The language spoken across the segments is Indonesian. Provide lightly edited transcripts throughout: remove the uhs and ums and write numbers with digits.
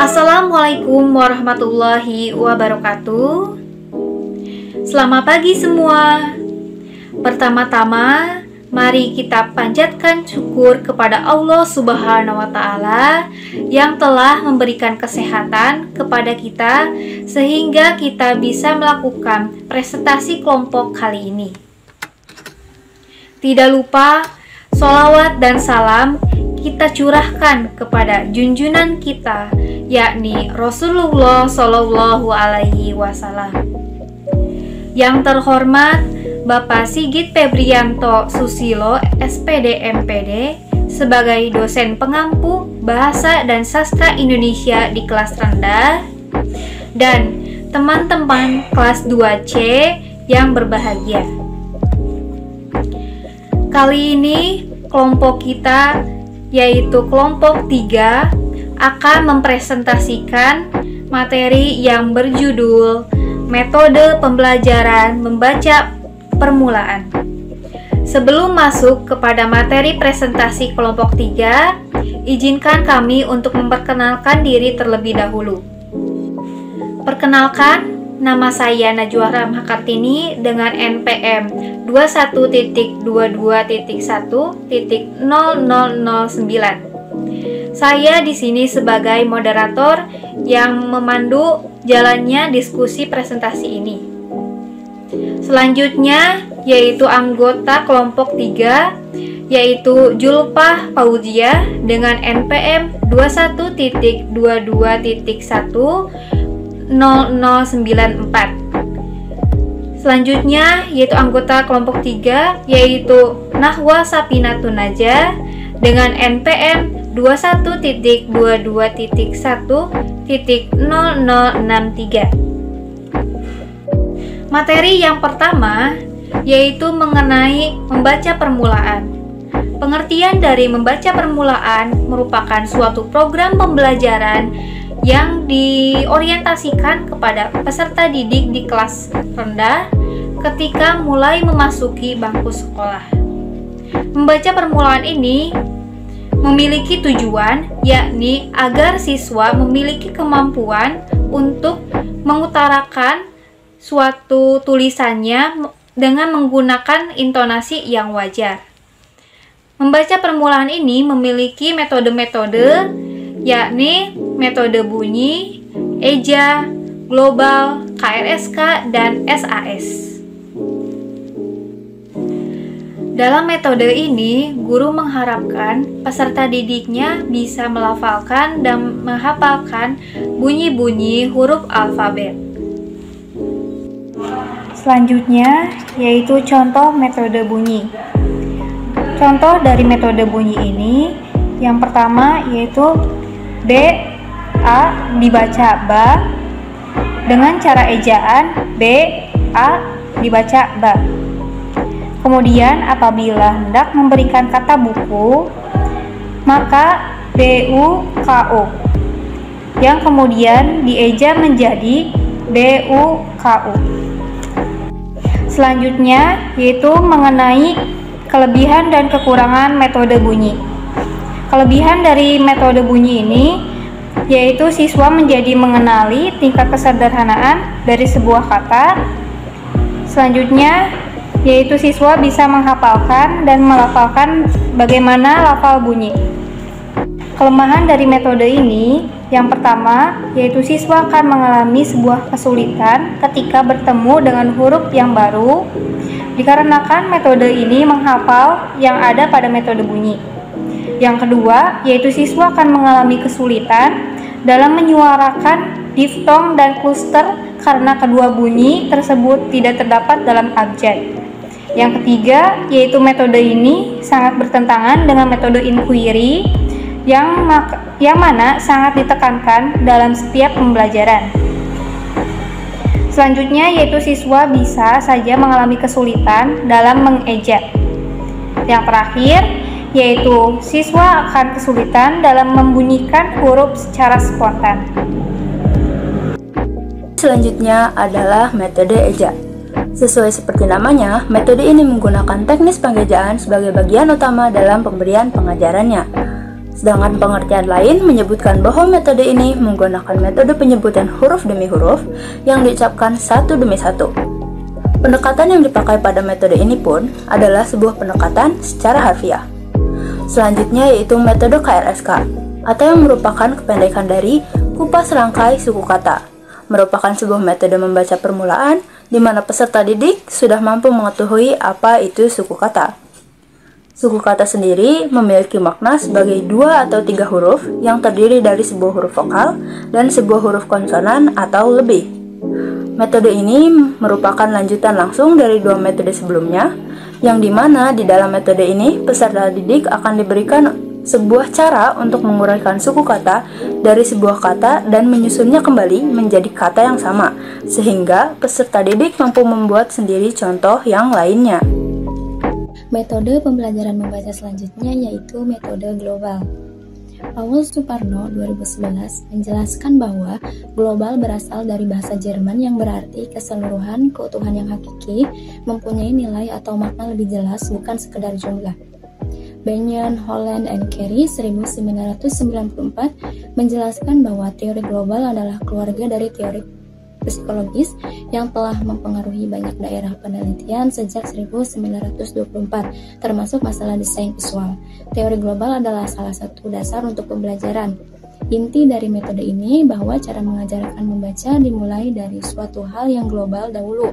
Assalamualaikum warahmatullahi wabarakatuh. Selamat pagi semua. Pertama-tama, mari kita panjatkan syukur kepada Allah Subhanahu wa Ta'ala yang telah memberikan kesehatan kepada kita sehingga kita bisa melakukan presentasi kelompok kali ini. Tidak lupa, sholawat dan salam kita curahkan kepada junjungan kita, yakni Rasulullah Shallallahu Alaihi Wasallam. Yang terhormat Bapak Sigit Febrianto Susilo, SPD MPD, sebagai dosen pengampu Bahasa dan Sastra Indonesia di kelas rendah, dan teman-teman kelas 2C yang berbahagia. Kali ini kelompok kita, yaitu kelompok 3, akan mempresentasikan materi yang berjudul Metode Pembelajaran Membaca Permulaan. Sebelum masuk kepada materi presentasi kelompok 3, izinkan kami untuk memperkenalkan diri terlebih dahulu. Perkenalkan, nama saya Najwa Rahma Kartini dengan NPM 21.22.1.0009. Saya di sini sebagai moderator yang memandu jalannya diskusi presentasi ini. Selanjutnya yaitu anggota kelompok 3, yaitu Julpah Fauzia dengan NPM 21.22.1.0094. Selanjutnya yaitu anggota kelompok 3, yaitu Nahwa Sapinatun Najah dengan NPM 21.22.1.0063. Materi yang pertama yaitu mengenai membaca permulaan. Pengertian dari membaca permulaan merupakan suatu program pembelajaran yang diorientasikan kepada peserta didik di kelas rendah ketika mulai memasuki bangku sekolah. Membaca permulaan ini memiliki tujuan, yakni agar siswa memiliki kemampuan untuk mengutarakan suatu tulisannya dengan menggunakan intonasi yang wajar. Membaca permulaan ini memiliki metode-metode, yakni metode bunyi, eja, global, KRSK, dan SAS. Dalam metode ini, guru mengharapkan peserta didiknya bisa melafalkan dan menghafalkan bunyi-bunyi huruf alfabet. Selanjutnya, yaitu contoh metode bunyi. Contoh dari metode bunyi ini, yang pertama yaitu B, A dibaca ba, dengan cara ejaan B, A dibaca ba. Kemudian apabila hendak memberikan kata buku, maka BUKU, yang kemudian dieja menjadi BUKU. Selanjutnya yaitu mengenai kelebihan dan kekurangan metode bunyi. Kelebihan dari metode bunyi ini yaitu siswa menjadi mengenali tingkat kesederhanaan dari sebuah kata. Selanjutnya yaitu siswa bisa menghafalkan dan melafalkan bagaimana lafal bunyi. Kelemahan dari metode ini, yang pertama, yaitu siswa akan mengalami sebuah kesulitan ketika bertemu dengan huruf yang baru, dikarenakan metode ini menghafal yang ada pada metode bunyi. Yang kedua, yaitu siswa akan mengalami kesulitan dalam menyuarakan diftong dan kluster karena kedua bunyi tersebut tidak terdapat dalam abjad. Yang ketiga, yaitu metode ini sangat bertentangan dengan metode inquiry yang mana sangat ditekankan dalam setiap pembelajaran. Selanjutnya, yaitu siswa bisa saja mengalami kesulitan dalam mengeja. Yang terakhir, yaitu siswa akan kesulitan dalam membunyikan huruf secara spontan. Selanjutnya adalah metode eja. Sesuai seperti namanya, metode ini menggunakan teknis pengejaan sebagai bagian utama dalam pemberian pengajarannya. Sedangkan pengertian lain menyebutkan bahwa metode ini menggunakan metode penyebutan huruf demi huruf yang diucapkan satu demi satu. Pendekatan yang dipakai pada metode ini pun adalah sebuah pendekatan secara harfiah. Selanjutnya yaitu metode KRSK, atau yang merupakan kependekan dari kupas rangkai suku kata. Merupakan sebuah metode membaca permulaan di mana peserta didik sudah mampu mengetahui apa itu suku kata. Suku kata sendiri memiliki makna sebagai 2 atau 3 huruf yang terdiri dari sebuah huruf vokal dan sebuah huruf konsonan atau lebih. Metode ini merupakan lanjutan langsung dari 2 metode sebelumnya, yang dimana di dalam metode ini peserta didik akan diberikan sebuah cara untuk menguraikan suku kata dari sebuah kata dan menyusunnya kembali menjadi kata yang sama, sehingga peserta didik mampu membuat sendiri contoh yang lainnya. Metode pembelajaran membaca selanjutnya yaitu metode global. Paul Suparno 2011 menjelaskan bahwa global berasal dari bahasa Jerman yang berarti keseluruhan, keutuhan yang hakiki, mempunyai nilai atau makna lebih jelas, bukan sekedar jumlah. Benyon, Holland, and Carey 1994 menjelaskan bahwa teori global adalah keluarga dari teori psikologis yang telah mempengaruhi banyak daerah penelitian sejak 1924, termasuk masalah desain visual. Teori global adalah salah satu dasar untuk pembelajaran. Inti dari metode ini bahwa cara mengajarkan membaca dimulai dari suatu hal yang global dahulu,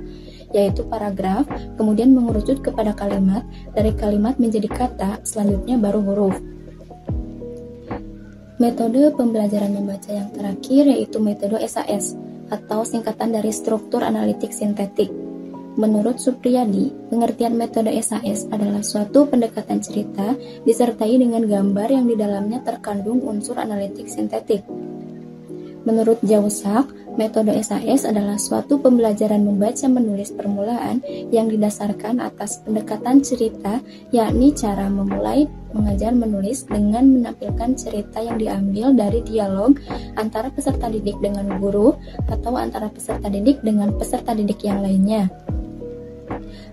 yaitu paragraf, kemudian mengerucut kepada kalimat, dari kalimat menjadi kata, selanjutnya baru huruf. Metode pembelajaran membaca yang terakhir yaitu metode SAS, atau singkatan dari struktur analitik sintetik. Menurut Supriyadi, pengertian metode SAS adalah suatu pendekatan cerita disertai dengan gambar yang di dalamnya terkandung unsur analitik sintetik. Menurut Jausak, metode SAS adalah suatu pembelajaran membaca menulis permulaan yang didasarkan atas pendekatan cerita, yakni cara memulai mengajar menulis dengan menampilkan cerita yang diambil dari dialog antara peserta didik dengan guru atau antara peserta didik dengan peserta didik yang lainnya.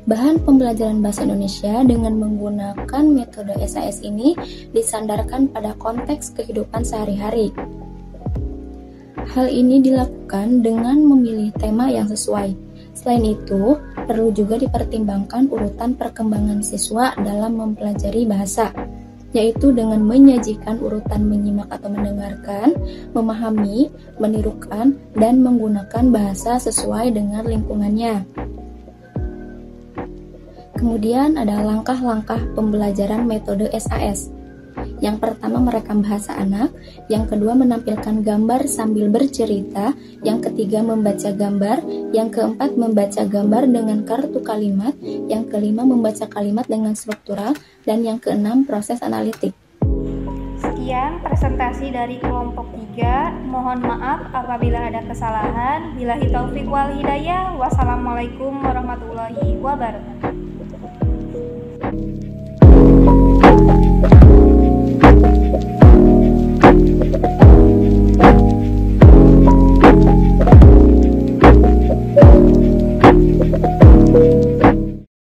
Bahan pembelajaran bahasa Indonesia dengan menggunakan metode SAS ini disandarkan pada konteks kehidupan sehari-hari. Hal ini dilakukan dengan memilih tema yang sesuai. Selain itu, perlu juga dipertimbangkan urutan perkembangan siswa dalam mempelajari bahasa, yaitu dengan menyajikan urutan menyimak atau mendengarkan, memahami, menirukan, dan menggunakan bahasa sesuai dengan lingkungannya. Kemudian ada langkah-langkah pembelajaran metode SAS. Yang pertama merekam bahasa anak, yang kedua menampilkan gambar sambil bercerita, yang ketiga membaca gambar, yang keempat membaca gambar dengan kartu kalimat, yang kelima membaca kalimat dengan struktural, dan yang keenam proses analitik. Sekian presentasi dari kelompok 3. Mohon maaf apabila ada kesalahan. Billahi taufik wal hidayah. Wassalamualaikum warahmatullahi wabarakatuh.